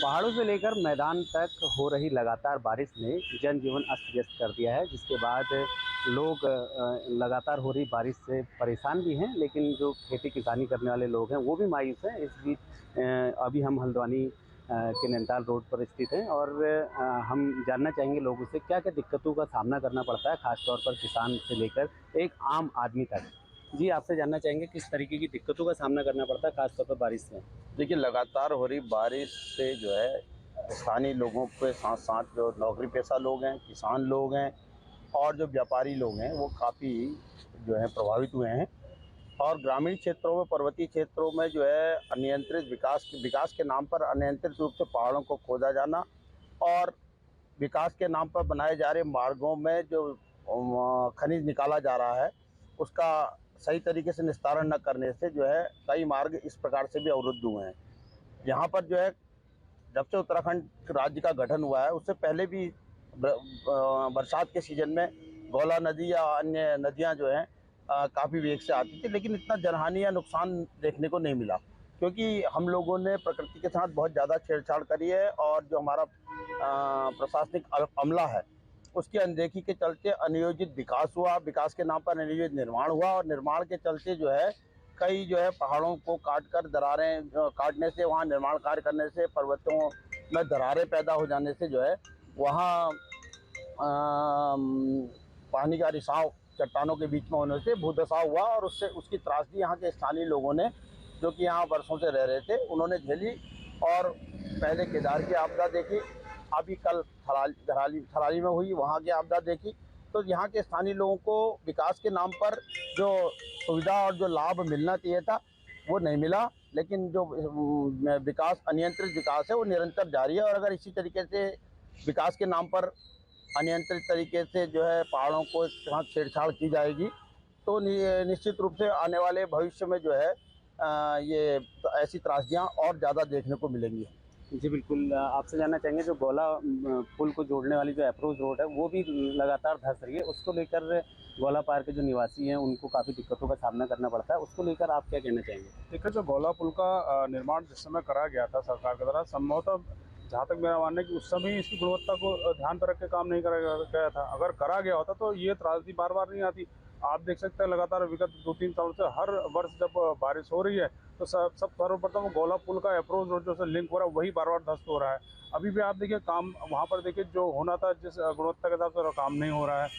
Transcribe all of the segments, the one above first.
पहाड़ों से लेकर मैदान तक हो रही लगातार बारिश ने जनजीवन अस्त व्यस्त कर दिया है, जिसके बाद लोग लगातार हो रही बारिश से परेशान भी हैं, लेकिन जो खेती किसानी करने वाले लोग हैं वो भी मायूस हैं। इस बीच अभी हम हल्द्वानी के नैनीताल रोड पर स्थित हैं और हम जानना चाहेंगे लोगों से क्या क्या दिक्कतों का सामना करना पड़ता है, खासतौर पर किसान से लेकर एक आम आदमी तक। जी, आपसे जानना चाहेंगे किस तरीके की दिक्कतों का सामना करना पड़ता है खासतौर पर बारिश में। देखिए, लगातार हो रही बारिश से जो है स्थानीय लोगों के साथ साथ जो नौकरी पेशा लोग हैं, किसान लोग हैं और जो व्यापारी लोग हैं वो काफ़ी जो है प्रभावित हुए हैं। और ग्रामीण क्षेत्रों में, पर्वतीय क्षेत्रों में जो है अनियंत्रित विकास के नाम पर अनियंत्रित रूप से पहाड़ों को खोदा जाना और विकास के नाम पर बनाए जा रहे मार्गों में जो खनिज निकाला जा रहा है उसका सही तरीके से निस्तारण न करने से जो है कई मार्ग इस प्रकार से भी अवरुद्ध हुए हैं। यहाँ पर जो है जब से उत्तराखंड राज्य का गठन हुआ है उससे पहले भी बरसात के सीजन में गौला नदी या अन्य नदियाँ जो हैं काफ़ी वेग से आती थी, लेकिन इतना जनहानि या नुकसान देखने को नहीं मिला क्योंकि हम लोगों ने प्रकृति के साथ बहुत ज़्यादा छेड़छाड़ करी है और जो हमारा प्रशासनिक अमला है उसकी अनदेखी के चलते अनियोजित विकास हुआ, विकास के नाम पर अनियोजित निर्माण हुआ और निर्माण के चलते जो है कई जो है पहाड़ों को काटकर दरारें काटने से, वहाँ निर्माण कार्य करने से, पर्वतों में दरारें पैदा हो जाने से जो है वहाँ पानी का रिसाव चट्टानों के बीच में होने से भूधसाव हुआ और उससे उसकी त्रासदी यहाँ के स्थानीय लोगों ने, जो कि यहाँ वर्षों से रह रहे थे, उन्होंने झेली। और पहले केदार की आपदा देखी, अभी कल थराली में हुई, वहाँ की आपदा देखी। तो यहाँ के स्थानीय लोगों को विकास के नाम पर जो सुविधा और जो लाभ मिलना चाहिए था वो नहीं मिला, लेकिन जो विकास अनियंत्रित विकास है वो निरंतर जारी है। और अगर इसी तरीके से विकास के नाम पर अनियंत्रित तरीके से जो है पहाड़ों को साथ छेड़छाड़ की जाएगी तो निश्चित रूप से आने वाले भविष्य में जो है ये ऐसी त्रासदियाँ और ज़्यादा देखने को मिलेंगी। जी बिल्कुल, आपसे जानना चाहेंगे जो गौला पुल को जोड़ने वाली जो अप्रोच रोड है वो भी लगातार धंस रही है, उसको लेकर गौला पार के जो निवासी हैं उनको काफ़ी दिक्कतों का सामना करना पड़ता है, उसको लेकर आप क्या कहना चाहेंगे? देखिए, जो गौला पुल का निर्माण जिस समय करा गया था सरकार के द्वारा, संभवतः जहाँ तक मेरा मानना है कि उस समय ही इसकी गुणवत्ता को ध्यान पर रख के काम नहीं करा गया था। अगर करा गया होता तो ये त्रासदी बार बार नहीं आती। आप देख सकते हैं लगातार विगत 2-3 सालों से हर वर्ष जब बारिश हो रही है तो सब सर्वप्रथम गौला पुल का अप्रोच रोड जो लिंक हो रहा है वही बार बार ध्वस्त हो रहा है। अभी भी आप देखिए काम वहाँ पर देखिए जो होना था जिस गुणवत्ता के हिसाब से काम नहीं हो रहा है।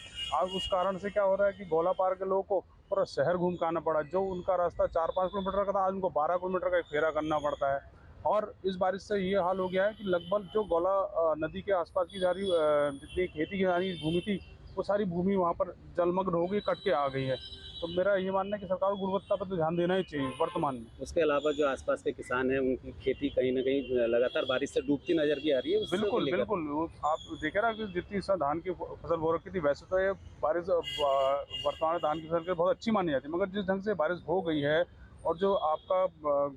अब उस कारण से क्या हो रहा है कि गौला पार के लोगों को पूरा शहर घूम के आना पड़ा। जो उनका रास्ता 4-5 किलोमीटर का था आज उनको 12 किलोमीटर का एक फेरा करना पड़ता है। और इस बारिश से ये हाल हो गया है कि लगभग जो गौला नदी के आसपास की सारी जितनी खेती की सारी भूमि थी वो सारी भूमि वहाँ पर जलमग्न हो गई, कट के आ गई है। तो मेरा ये मानना है कि सरकार को गुणवत्ता पर तो ध्यान देना ही चाहिए वर्तमान में। उसके अलावा जो आसपास के किसान हैं उनकी खेती कहीं ना कहीं लगातार बारिश से डूबती नजर भी आ रही है। बिल्कुल बिल्कुल, आप देखे ना कि जितनी इस धान की फसल बो रखी थी वैसे तो ये बारिश वर्तमान में धान की फसल के बहुत अच्छी मानी जाती है, मगर जिस ढंग से बारिश हो गई है और जो आपका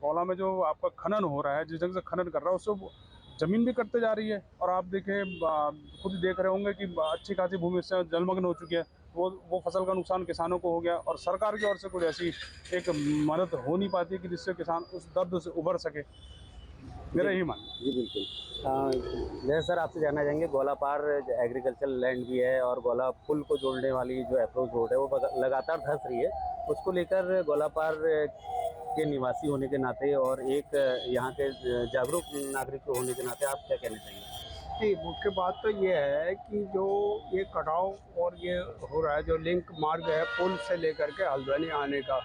गौला में जो आपका खनन हो रहा है, जिस ढंग से खनन कर रहा है उससे ज़मीन भी कटते जा रही है। और आप देखें खुद ही देख रहे होंगे कि अच्छी खासी भूमि इससे जलमग्न हो चुकी है। वो फसल का नुकसान किसानों को हो गया और सरकार की ओर से कुछ ऐसी एक मदद हो नहीं पाती है कि जिससे किसान उस दर्द से उबर सके। मेरा यही मानना है। जी बिल्कुल। जैसे सर आपसे जानना चाहेंगे, गौला पार एग्रीकल्चरल लैंड भी है और गौला पुल को जोड़ने वाली जो अप्रोच रोड है वो लगातार धंस रही है, उसको लेकर गौला पार के निवासी होने के नाते और एक यहाँ के जागरूक नागरिक होने के नाते आप क्या कहना चाहेंगे? जी, मुख्य बात तो ये है कि जो ये कटाव और ये हो रहा है, जो लिंक मार्ग है पुल से लेकर के हल्द्वानी आने का,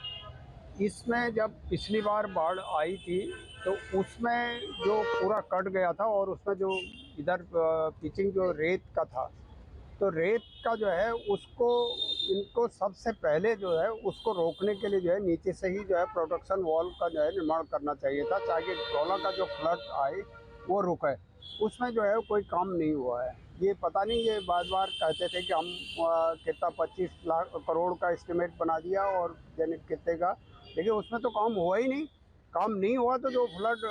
इसमें जब पिछली बार बाढ़ आई थी तो उसमें जो पूरा कट गया था और उसमें जो इधर पिचिंग जो रेत का था, तो रेत का जो है उसको इनको सबसे पहले जो है उसको रोकने के लिए जो है नीचे से ही जो है प्रोटेक्शन वॉल का जो है निर्माण करना चाहिए था ताकि गौला का जो फ्लड आए वो रुके। उसमें जो है कोई काम नहीं हुआ है। ये पता नहीं, ये बार बार कहते थे कि हम कितना 25 लाख करोड़ का एस्टिमेट बना दिया और यानी कितने का, लेकिन उसमें तो काम हुआ ही नहीं। काम नहीं हुआ तो जो फ्लड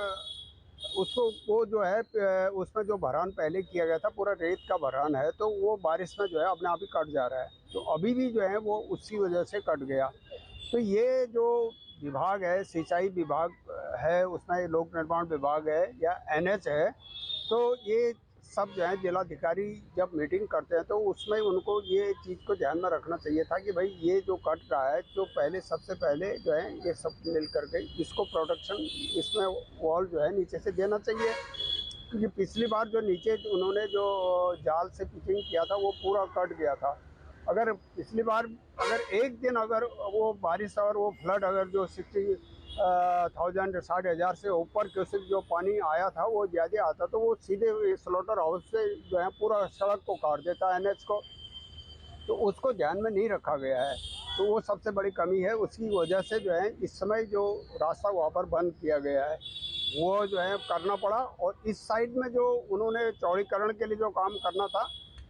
उसको वो जो है उसमें जो भरान पहले किया गया था पूरा रेत का भरान है, तो वो बारिश में जो है अपने आप ही कट जा रहा है। तो अभी भी जो है वो उसी वजह से कट गया। तो ये जो विभाग है, सिंचाई विभाग है, उसमें लोक निर्माण विभाग है या एनएच है, तो ये सब जो है जिलाधिकारी जब मीटिंग करते हैं तो उसमें उनको ये चीज़ को ध्यान में रखना चाहिए था कि भाई ये जो कट रहा है, जो पहले सबसे पहले जो है ये सब मिल करके इसको प्रोटेक्शन, इसमें वॉल जो है नीचे से देना चाहिए, क्योंकि पिछली बार जो नीचे उन्होंने जो जाल से पिचिंग किया था वो पूरा कट गया था। अगर पिछली बार अगर एक दिन अगर वो बारिश और वो फ्लड अगर जो 60,000 से ऊपर क्यूसेक जो पानी आया था वो ज़्यादा आता तो वो सीधे स्लॉटर हाउस से जो है पूरा सड़क को काट देता एनएच को, तो उसको ध्यान में नहीं रखा गया है। तो वो सबसे बड़ी कमी है, उसकी वजह से जो है इस समय जो रास्ता वहाँ पर बंद किया गया है वो जो है करना पड़ा। और इस साइड में जो उन्होंने चौड़ीकरण के लिए जो काम करना था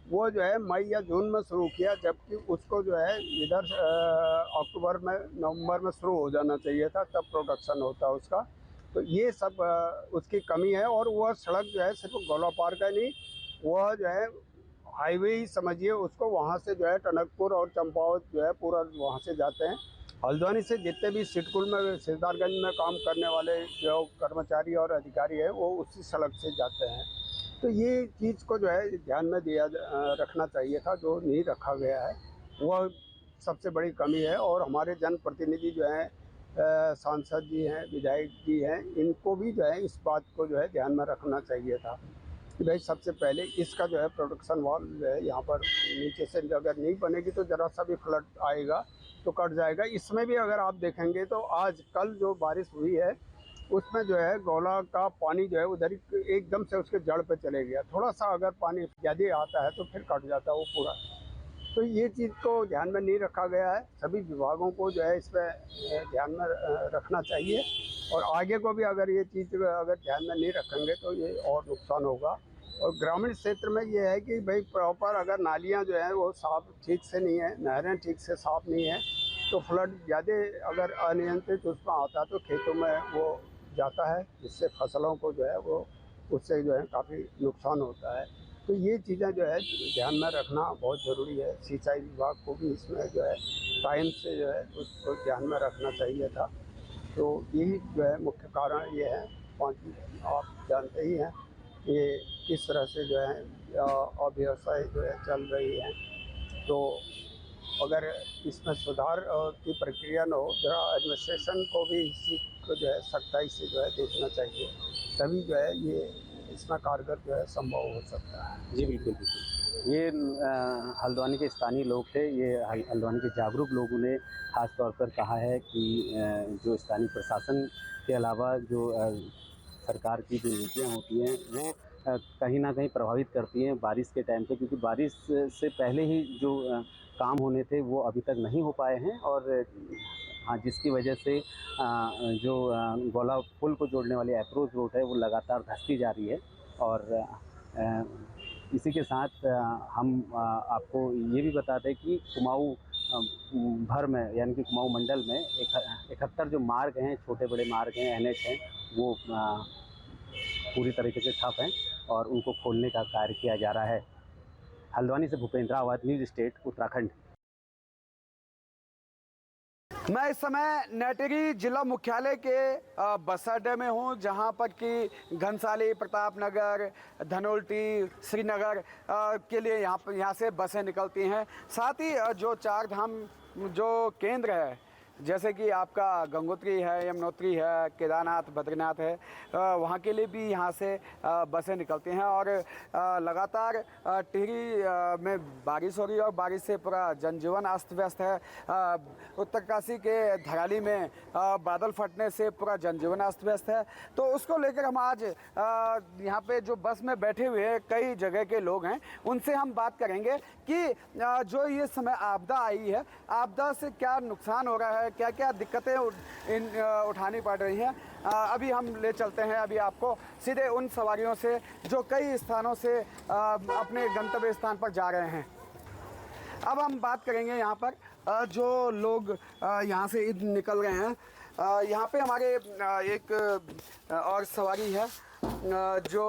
वो जो है मई या जून में शुरू किया, जबकि उसको जो है इधर अक्टूबर में नवंबर में शुरू हो जाना चाहिए था, तब प्रोडक्शन होता उसका। तो ये सब उसकी कमी है। और वह सड़क जो है सिर्फ गोलापार का नहीं, वह जो है हाईवे ही समझिए उसको, वहाँ से जो है टनकपुर और चंपावत जो है पूरा वहाँ से जाते हैं। हल्द्वानी से जितने भी सिडकुल में सिद्धार्थगंज में काम करने वाले जो कर्मचारी और अधिकारी हैं वो उसी सड़क से जाते हैं। तो ये चीज़ को जो है ध्यान में रखना चाहिए था, जो नहीं रखा गया है, वह सबसे बड़ी कमी है। और हमारे जनप्रतिनिधि जो हैं, सांसद जी हैं, विधायक जी हैं, इनको भी जो है इस बात को जो है ध्यान में रखना चाहिए था कि भाई सबसे पहले इसका जो है प्रोटेक्शन वॉल जो है यहाँ पर नीचे से अगर नहीं बनेगी तो ज़रा सा भी फ्लड आएगा तो कट जाएगा। इसमें भी अगर आप देखेंगे तो आज कल जो बारिश हुई है उसमें जो है गौला का पानी जो है उधर एकदम से उसके जड़ पे चले गया। थोड़ा सा अगर पानी ज़्यादा आता है तो फिर कट जाता है वो पूरा। तो ये चीज़ को ध्यान में नहीं रखा गया है। सभी विभागों को जो है इस पर ध्यान में रखना चाहिए, और आगे को भी अगर ये चीज़ अगर ध्यान में नहीं रखेंगे तो ये और नुकसान होगा। और ग्रामीण क्षेत्र में ये है कि भाई प्रॉपर अगर नालियाँ जो हैं वो साफ़ ठीक से नहीं है, नहरें ठीक से साफ़ नहीं है, तो फ्लड ज़्यादा अगर अनियंत्रित उसमें आता है तो खेतों में वो जाता है, जिससे फसलों को जो है वो उससे जो है काफ़ी नुकसान होता है। तो ये चीज़ें जो है ध्यान में रखना बहुत ज़रूरी है। सिंचाई विभाग को भी इसमें जो है टाइम से जो है उसको ध्यान में रखना चाहिए था। तो यही जो है मुख्य कारण ये है। बाकी आप जानते ही हैं ये किस तरह से जो है अव्यवस्थाएँ जो है चल रही हैं। तो अगर इसमें सुधार की प्रक्रिया न हो, जरा एडमिनिस्ट्रेशन को भी इसी को जो है सख्ताई से जो है देखना चाहिए, तभी जो है ये इसमें कारगर जो है संभव हो सकता है। जी बिल्कुल बिल्कुल। ये हल्द्वानी के स्थानीय लोग थे, ये हल्द्वानी के जागरूक लोगों ने ख़ास तौर पर कहा है कि जो स्थानीय प्रशासन के अलावा जो सरकार की जो नीतियाँ होती हैं वो कहीं ना कहीं प्रभावित करती हैं बारिश के टाइम पे, क्योंकि बारिश से पहले ही जो काम होने थे वो अभी तक नहीं हो पाए हैं। और हाँ, जिसकी वजह से जो गौला पुल को जोड़ने वाली अप्रोच रोड है वो लगातार धंसती जा रही है। और इसी के साथ हम आपको ये भी बता दें कि कुमाऊँ भर में यानी कि कुमाऊँ मंडल में 71 जो मार्ग हैं, छोटे बड़े मार्ग हैं, एनएच हैं, वो पूरी तरीके से ठप हैं और उनको खोलने का कार्य किया जा रहा है। हल्द्वानी से भूपेंद्र आवाज, न्यूज़ स्टेट, उत्तराखंड। मैं इस समय नेटेरी जिला मुख्यालय के बस अड्डे में हूं, जहां पर कि घनसाली, प्रतापनगर, धनोल्टी, श्रीनगर के लिए यहाँ से बसें निकलती हैं। साथ ही जो चार धाम जो केंद्र है, जैसे कि आपका गंगोत्री है, यमुनोत्री है, केदारनाथ, बद्रीनाथ है, वहाँ के लिए भी यहाँ से बसें निकलती हैं। और लगातार टिहरी में बारिश हो रही है और बारिश से पूरा जनजीवन अस्त व्यस्त है। उत्तरकाशी के धराली में बादल फटने से पूरा जनजीवन अस्त व्यस्त है। तो उसको लेकर हम आज यहाँ पे जो बस में बैठे हुए कई जगह के लोग हैं, उनसे हम बात करेंगे कि जो ये समय आपदा आई है, आपदा से क्या नुकसान हो रहा है, क्या क्या दिक्कतें उठानी पड़ रही हैं। अभी हम ले चलते हैं अभी आपको सीधे उन सवारियों से जो कई स्थानों से अपने गंतव्य स्थान पर जा रहे हैं। अब हम बात करेंगे यहाँ पर जो लोग यहाँ से निकल रहे हैं। यहाँ पे हमारे एक और सवारी है जो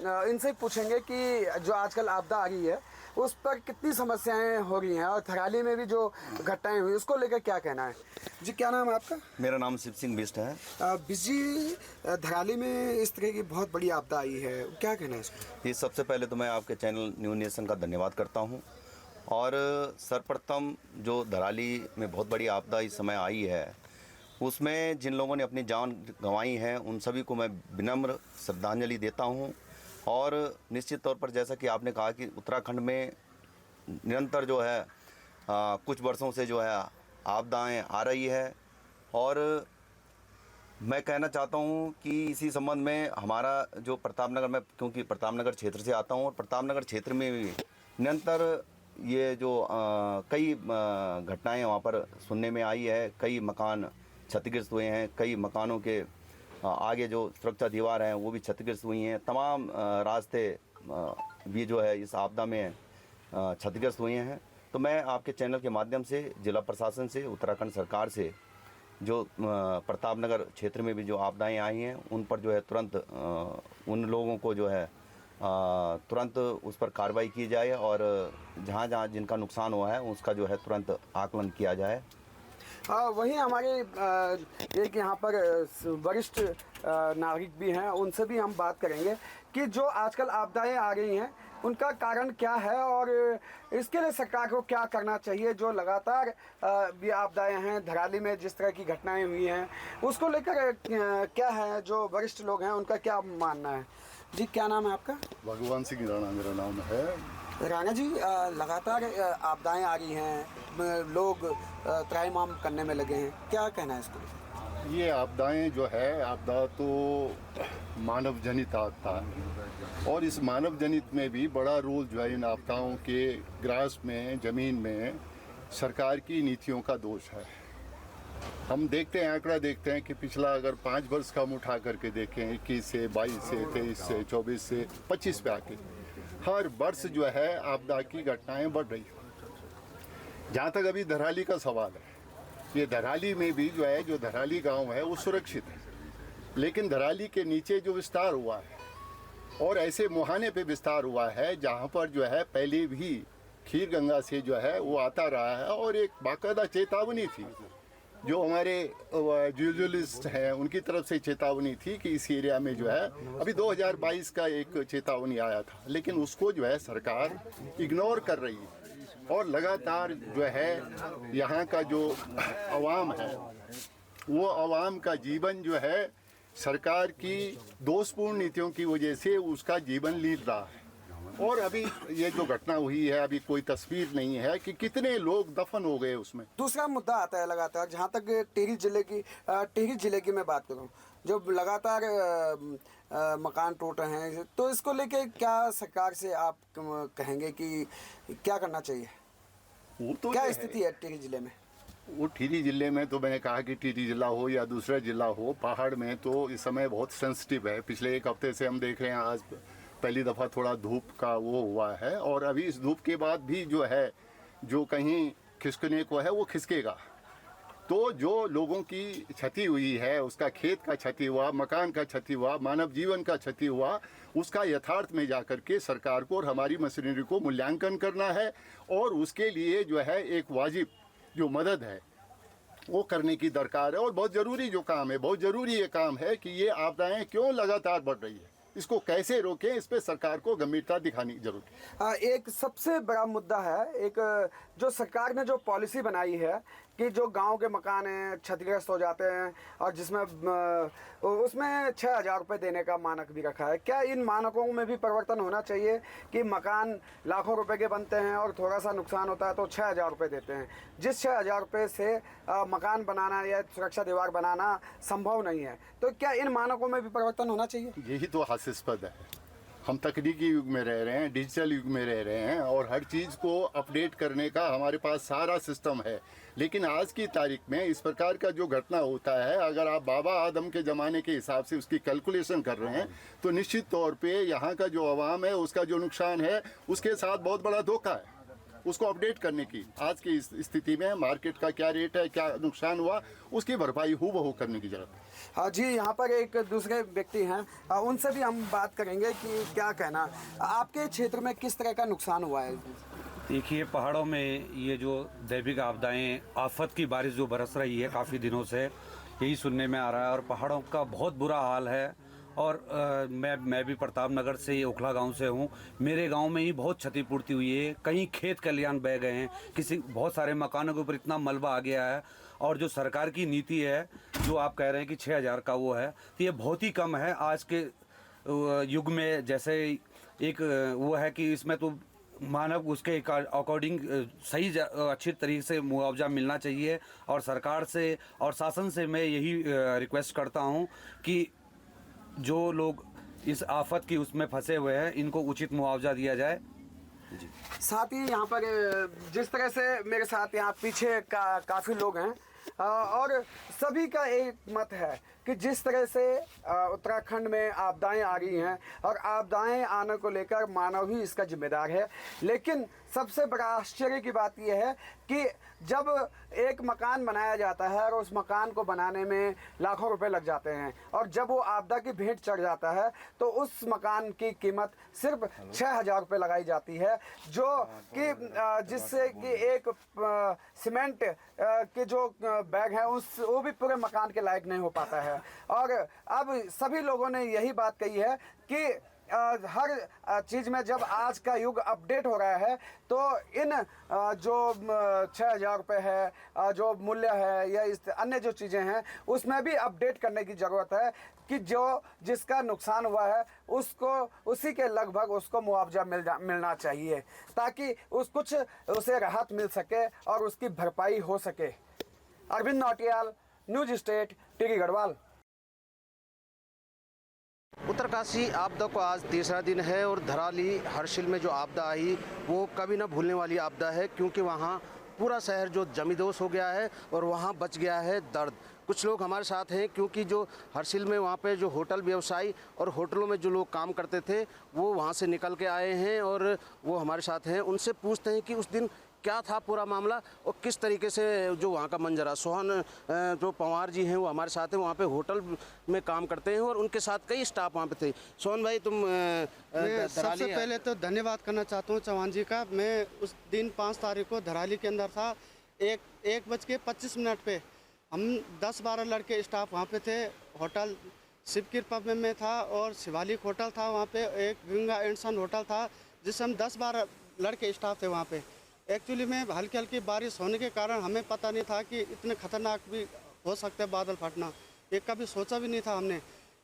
इनसे पूछेंगे कि जो आजकल आपदा आ रही है उस पर कितनी समस्याएं हो रही हैं और थराली में भी जो घटनाएं हुई उसको लेकर क्या कहना है। जी क्या नाम है आपका? मेरा नाम शिव सिंह बिष्ट है। बिजी धराली में इस तरह की बहुत बड़ी आपदा आई है, क्या कहना है इसको? ये सबसे पहले तो मैं आपके चैनल न्यू नेशन का धन्यवाद करता हूँ और सर्वप्रथम जो धराली में बहुत बड़ी आपदा इस समय आई है उसमें जिन लोगों ने अपनी जान गंवाई है उन सभी को मैं विनम्र श्रद्धांजलि देता हूँ। और निश्चित तौर पर जैसा कि आपने कहा कि उत्तराखंड में निरंतर जो है कुछ वर्षों से जो है आपदाएं आ रही है और मैं कहना चाहता हूं कि इसी संबंध में हमारा जो प्रतापनगर में, क्योंकि प्रतापनगर क्षेत्र से आता हूं और प्रतापनगर क्षेत्र में भी निरंतर ये जो कई घटनाएं वहां पर सुनने में आई है। कई मकान क्षतिग्रस्त हुए हैं, कई मकानों के आगे जो सुरक्षा दीवार हैं वो भी क्षतिग्रस्त हुई हैं। तमाम रास्ते भी जो है इस आपदा में क्षतिग्रस्त हुए हैं। तो मैं आपके चैनल के माध्यम से जिला प्रशासन से, उत्तराखंड सरकार से जो प्रतापनगर क्षेत्र में भी जो आपदाएं आई हैं उन पर जो है तुरंत उन लोगों को जो है तुरंत उस पर कार्रवाई की जाए और जहां जहां जिनका नुकसान हुआ है उसका जो है तुरंत आकलन किया जाए। वहीं हमारे एक यहाँ पर वरिष्ठ नागरिक भी हैं, उनसे भी हम बात करेंगे कि जो आजकल आपदाएं आ रही हैं उनका कारण क्या है और इसके लिए सरकार को क्या करना चाहिए। जो लगातार भी आपदाएं हैं धराली में जिस तरह की घटनाएं हुई हैं उसको लेकर क्या है, जो वरिष्ठ लोग हैं उनका क्या मानना है। जी क्या नाम है आपका? भगवान सिंह राणा मेरा नाम है। राणा जी, लगातार आपदाएं आ रही हैं, लोग त्राहिमाम करने में लगे हैं, क्या कहना है इसको? ये आपदाएं जो है, आपदा तो मानव जनित आपदा है और इस मानव जनित में भी बड़ा रोल जो है इन आपदाओं के ग्रास में, ज़मीन में सरकार की नीतियों का दोष है। हम देखते हैं, आंकड़ा देखते हैं कि पिछला अगर 5 वर्ष का हम उठा करके देखें 21 से 22 से 23 से 24 से 25 पे आके हर वर्ष जो है आपदा की घटनाएं बढ़ रही हैं। जहाँ तक अभी धराली का सवाल है, ये धराली में भी जो है, जो धराली गांव है वो सुरक्षित है, लेकिन धराली के नीचे जो विस्तार हुआ है और ऐसे मुहाने पे विस्तार हुआ है जहाँ पर जो है पहले भी खीर गंगा से जो है वो आता रहा है और एक बाकायदा चेतावनी थी जो हमारे जूलॉजिस्ट हैं उनकी तरफ से चेतावनी थी कि इस एरिया में जो है अभी 2022 का एक चेतावनी आया था, लेकिन उसको जो है सरकार इग्नोर कर रही है और लगातार जो है यहाँ का जो अवाम है वो अवाम का जीवन जो है सरकार की दोषपूर्ण नीतियों की वजह से उसका जीवन लीड रहा है। और अभी ये जो घटना हुई है, अभी कोई तस्वीर नहीं है कि कितने लोग दफन हो गए उसमें। दूसरा मुद्दा आता है लगातार, जहाँ तक टिहरी जिले की मैं बात करूँ, जो लगातार मकान टूट रहे हैं, तो इसको लेके क्या सरकार से आप कहेंगे कि क्या करना चाहिए? वो तो क्या स्थिति है टिहरी जिले में? वो टिहरी जिले में तो मैंने कहा कि टिहरी जिला हो या दूसरा जिला हो, पहाड़ में तो इस समय बहुत सेंसिटिव है। पिछले 1 हफ्ते से हम देख रहे हैं, आज पहली दफ़ा थोड़ा धूप का वो हुआ है और अभी इस धूप के बाद भी जो है जो कहीं खिसकने को है वो खिसकेगा। तो जो लोगों की क्षति हुई है, उसका खेत का क्षति हुआ, मकान का क्षति हुआ, मानव जीवन का क्षति हुआ, उसका यथार्थ में जाकर के सरकार को और हमारी मशीनरी को मूल्यांकन करना है और उसके लिए जो है एक वाजिब जो मदद है वो करने की दरकार है। और बहुत ज़रूरी जो काम है, बहुत ज़रूरी ये काम है कि ये आपदाएं क्यों लगातार बढ़ रही है, इसको कैसे रोकें, इस पे सरकार को गंभीरता दिखानी जरूरी है। एक सबसे बड़ा मुद्दा है, एक जो सरकार ने जो पॉलिसी बनाई है कि जो गांव के मकान हैं क्षतिग्रस्त हो जाते हैं और जिसमें उसमें 6,000 रुपये देने का मानक भी रखा है। क्या इन मानकों में भी परिवर्तन होना चाहिए कि मकान लाखों रुपए के बनते हैं और थोड़ा सा नुकसान होता है तो 6,000 रुपये देते हैं, जिस 6,000 रुपये से मकान बनाना या सुरक्षा दीवार बनाना संभव नहीं है, तो क्या इन मानकों में भी परिवर्तन होना चाहिए? यही तो हास्यास्पद है। हम तकनीकी युग में रह रहे हैं, डिजिटल युग में रह रहे हैं और हर चीज़ को अपडेट करने का हमारे पास सारा सिस्टम है, लेकिन आज की तारीख में इस प्रकार का जो घटना होता है, अगर आप बाबा आदम के ज़माने के हिसाब से उसकी कैलकुलेशन कर रहे हैं तो निश्चित तौर पे यहाँ का जो अवाम है उसका जो नुकसान है उसके साथ बहुत बड़ा धोखा है। उसको अपडेट करने की। आज की इस स्थिति में मार्केट का क्या रेट है, क्या नुकसान हुआ, उसकी भरपाई हूबहू करने की जरूरत है। हाँ जी, यहाँ पर एक दूसरे व्यक्ति हैं, उनसे भी हम बात करेंगे कि क्या कहना, आपके क्षेत्र में किस तरह का नुकसान हुआ है। देखिए, पहाड़ों में ये जो दैविक आपदाएं, आफत की बारिश जो बरस रही है काफ़ी दिनों से, यही सुनने में आ रहा है और पहाड़ों का बहुत बुरा हाल है। और मैं भी प्रताप नगर से, ओखला गांव से हूँ। मेरे गांव में ही बहुत क्षतिपूर्ति हुई है, कहीं खेत खलिहान बह गए हैं, बहुत सारे मकानों के ऊपर इतना मलबा आ गया है। और जो सरकार की नीति है, जो आप कह रहे हैं कि 6000 का वो है, तो ये बहुत ही कम है आज के युग में। जैसे एक वो है कि इसमें तो मानव उसके अकॉर्डिंग सही अच्छी तरीके से मुआवजा मिलना चाहिए। और सरकार से और शासन से मैं यही रिक्वेस्ट करता हूँ कि जो लोग इस आफत की उसमें फंसे हुए हैं, इनको उचित मुआवजा दिया जाए। साथ ही यहाँ पर जिस तरह से मेरे साथ यहाँ पीछे काफ़ी लोग हैं और सभी का एक मत है कि जिस तरह से उत्तराखंड में आपदाएं आ रही हैं और आपदाएं आने को लेकर मानव ही इसका जिम्मेदार है। लेकिन सबसे बड़ा आश्चर्य की बात यह है कि जब एक मकान बनाया जाता है और उस मकान को बनाने में लाखों रुपए लग जाते हैं और जब वो आपदा की भेंट चढ़ जाता है तो उस मकान की कीमत सिर्फ 6000 रुपये लगाई जाती है, जो कि जिससे कि एक सीमेंट के जो बैग है वो भी पूरे मकान के लायक नहीं हो पाता है। और अब सभी लोगों ने यही बात कही है कि हर चीज़ में जब आज का युग अपडेट हो रहा है तो इन जो 6000 रुपये है, जो मूल्य है या इस अन्य जो चीज़ें हैं उसमें भी अपडेट करने की ज़रूरत है कि जिसका नुकसान हुआ है उसको उसी के लगभग उसको मुआवजा मिलना चाहिए, ताकि कुछ उसे राहत मिल सके और उसकी भरपाई हो सके। Arvind Nautiyal, news state, Tehri Garhwal. उत्तरकाशी आपदा को आज तीसरा दिन है और धराली हर्षिल में जो आपदा आई वो कभी ना भूलने वाली आपदा है, क्योंकि वहाँ पूरा शहर जो जमींदोज हो गया है और वहाँ बच गया है दर्द। कुछ लोग हमारे साथ हैं, क्योंकि जो हर्षिल में वहाँ पे जो होटल व्यवसायी और होटलों में जो लोग काम करते थे वो वहाँ से निकल के आए हैं और वो हमारे साथ हैं। उनसे पूछते हैं कि उस दिन क्या था पूरा मामला और किस तरीके से जो वहाँ का मंजरा। सोहन जो पवार जी हैं वो हमारे साथ हैं, वहाँ पे होटल में काम करते हैं और उनके साथ कई स्टाफ वहाँ पे थे। सोहन भाई, तुम सबसे पहले तो धन्यवाद करना चाहता हूँ चौहान जी का। मैं उस दिन 5 तारीख को धराली के अंदर था। 1:25 पे हम 10-12 लड़के स्टाफ वहाँ पे थे। होटल शिव कृपा में था और शिवालिक होटल था, वहाँ पे एक गंगा एंड सन होटल था जिससे हम 10-12 लड़के स्टाफ थे वहाँ पे। एक्चुअली में हल्की हल्की बारिश होने के कारण हमें पता नहीं था कि इतने खतरनाक भी हो सकते बादल फटना, ये कभी सोचा भी नहीं था हमने,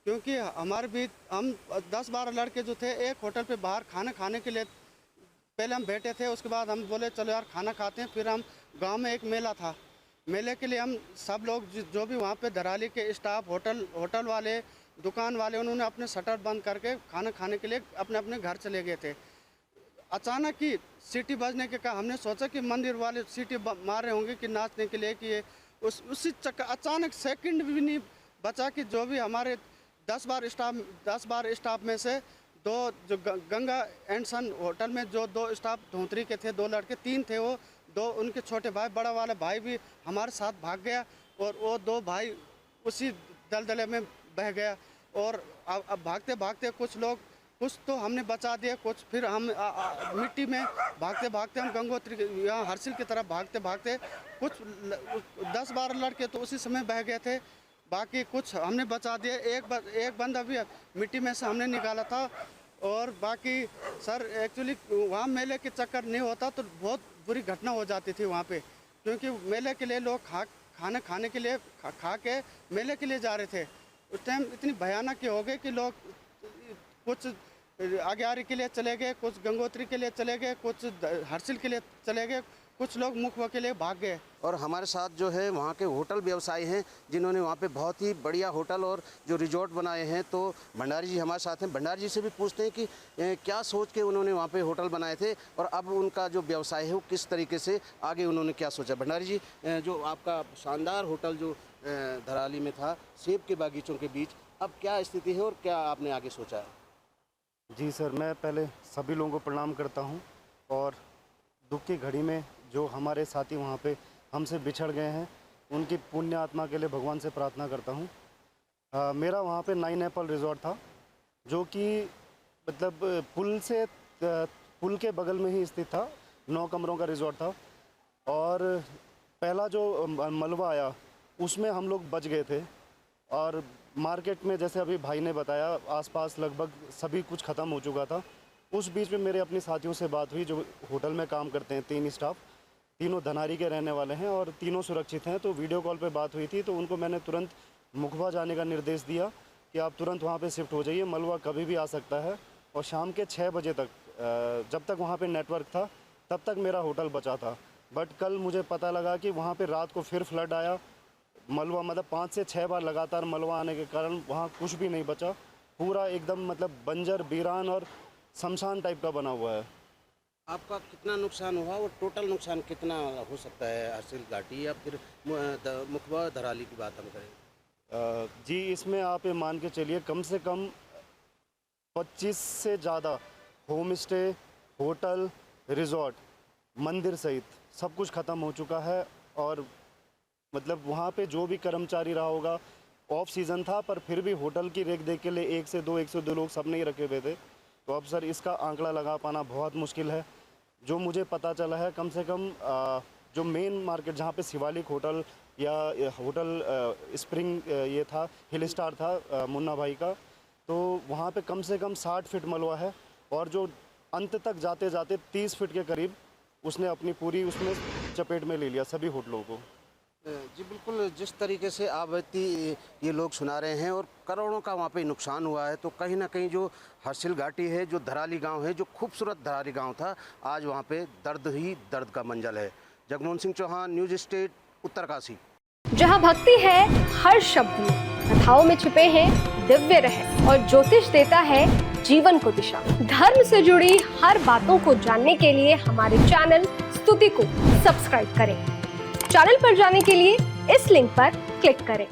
क्योंकि हमारे भी हम 10-12 लड़के जो थे एक होटल पे बाहर खाना खाने के लिए पहले हम बैठे थे। उसके बाद हम बोले चलो यार खाना खाते हैं। फिर हम गांव में एक मेला था, मेले के लिए हम सब लोग जो भी वहाँ पे धराली के स्टाफ, होटल वाले, दुकान वाले, उन्होंने अपने शटर बंद करके खाना खाने के लिए अपने अपने घर चले गए थे। अचानक ही सीटी बजने के कारण हमने सोचा कि मंदिर वाले सीटी मार रहे होंगे कि नाचने के लिए, कि उसी चक्कर अचानक सेकंड भी नहीं बचा कि जो भी हमारे 10-12 स्टाफ में से 2 जो गंगा एंड सन होटल में जो 2 स्टाफ धोतरी के थे, 2 लड़के, 3 थे वो, 2 उनके छोटे भाई, बड़ा वाला भाई भी हमारे साथ भाग गया और वो 2 भाई उसी दलदले में बह गया। और अब भागते भागते कुछ तो हमने बचा दिया, कुछ फिर हम मिट्टी में भागते भागते हम गंगोत्री यहाँ हर्षिल की तरफ भागते भागते कुछ 10-12 लड़के तो उसी समय बह गए थे, बाकी कुछ हमने बचा दिए। एक बंदा भी मिट्टी में से हमने निकाला था। और बाकी सर एक्चुअली वहाँ मेले के चक्कर नहीं होता तो बहुत बुरी घटना हो जाती थी वहाँ पे, क्योंकि मेले के लिए लोग खाना खाने के लिए खा के मेले के लिए जा रहे थे। उस टाइम इतनी भयानक हो गई कि लोग कुछ आग्यारी के लिए चले गए, कुछ गंगोत्री के लिए चले गए, कुछ हर्षिल के लिए चले गए, कुछ लोग मुखवा के लिए भाग गए। और हमारे साथ जो है वहाँ के होटल व्यवसायी हैं जिन्होंने वहाँ पे बहुत ही बढ़िया होटल और जो रिजॉर्ट बनाए हैं। तो भंडारी जी हमारे साथ हैं। भंडारी जी से भी पूछते हैं कि क्या सोच के उन्होंने वहाँ पे होटल बनाए थे और अब उनका जो व्यवसाय है वो किस तरीके से आगे उन्होंने क्या सोचा। भंडारी जी, जो आपका शानदार होटल जो धराली में था सेब के बागीचों के बीच, अब क्या स्थिति है और क्या आपने आगे सोचा है? जी सर, मैं पहले सभी लोगों को प्रणाम करता हूं और दुख की घड़ी में जो हमारे साथी वहाँ पे हमसे बिछड़ गए हैं, उनकी पुण्य आत्मा के लिए भगवान से प्रार्थना करता हूँ। मेरा वहाँ पे 9 एप्पल रिजॉर्ट था, जो कि मतलब पुल के बगल में ही स्थित था। 9 कमरों का रिजॉर्ट था और पहला जो मलबा आया उसमें हम लोग बच गए थे। और मार्केट में जैसे अभी भाई ने बताया, आसपास लगभग सभी कुछ ख़त्म हो चुका था। उस बीच में मेरे अपने साथियों से बात हुई जो होटल में काम करते हैं, 3 स्टाफ, तीनों धनारी के रहने वाले हैं और तीनों सुरक्षित हैं। तो वीडियो कॉल पे बात हुई थी, तो उनको मैंने तुरंत मुखबा जाने का निर्देश दिया कि आप तुरंत वहाँ पे शिफ्ट हो जाइए, मलबा कभी भी आ सकता है। और शाम के 6 बजे तक जब तक वहाँ पे नेटवर्क था तब तक मेरा होटल बचा था। बट कल मुझे पता लगा कि वहाँ पे रात को फिर फ्लड आया, मलबा मतलब 5 से 6 बार लगातार मलबा आने के कारण वहाँ कुछ भी नहीं बचा। पूरा एकदम मतलब बंजर, वीरान और शमशान टाइप का बना हुआ है। आपका कितना नुकसान हुआ और टोटल नुकसान कितना हो सकता है हर्षिल घाटी या फिर मुखबा धराली की बात हम करें? जी, इसमें आप ये मान के चलिए कम से कम 25 से ज़्यादा होम स्टे, होटल, रिजॉर्ट, मंदिर सहित सब कुछ ख़त्म हो चुका है। और मतलब वहाँ पे जो भी कर्मचारी रहा होगा, ऑफ सीज़न था पर फिर भी होटल की रेख देख के लिए 1 से 2 लोग सब नहीं रखे हुए थे। तो अब सर इसका आंकड़ा लगा पाना बहुत मुश्किल है। जो मुझे पता चला है, कम से कम जो मेन मार्केट जहाँ पे शिवालिक होटल या होटल स्प्रिंग ये था, हिल स्टार था मुन्ना भाई का, तो वहाँ पे कम से कम 60 फीट मलबा है। और जो अंत तक जाते जाते 30 फीट के करीब उसने अपनी पूरी उसमें चपेट में ले लिया सभी होटलों को। जी बिल्कुल, जिस तरीके से आप ये लोग सुना रहे हैं और करोड़ों का वहाँ पे नुकसान हुआ है, तो कहीं ना कहीं जो हर्षिल घाटी है, जो धराली गांव है, जो खूबसूरत धराली गांव था, आज वहाँ पे दर्द ही दर्द का मंजल है। Jagmohan Singh Chauhan, news state, Uttarkashi. जहाँ भक्ति है हर शब्द में, कथाओं में छिपे हैं दिव्य रहस्य और ज्योतिष देता है जीवन को दिशा। धर्म से जुड़ी हर बातों को जानने के लिए हमारे चैनल स्तुति को सब्सक्राइब करें। चैनल पर जाने के लिए इस लिंक पर क्लिक करें।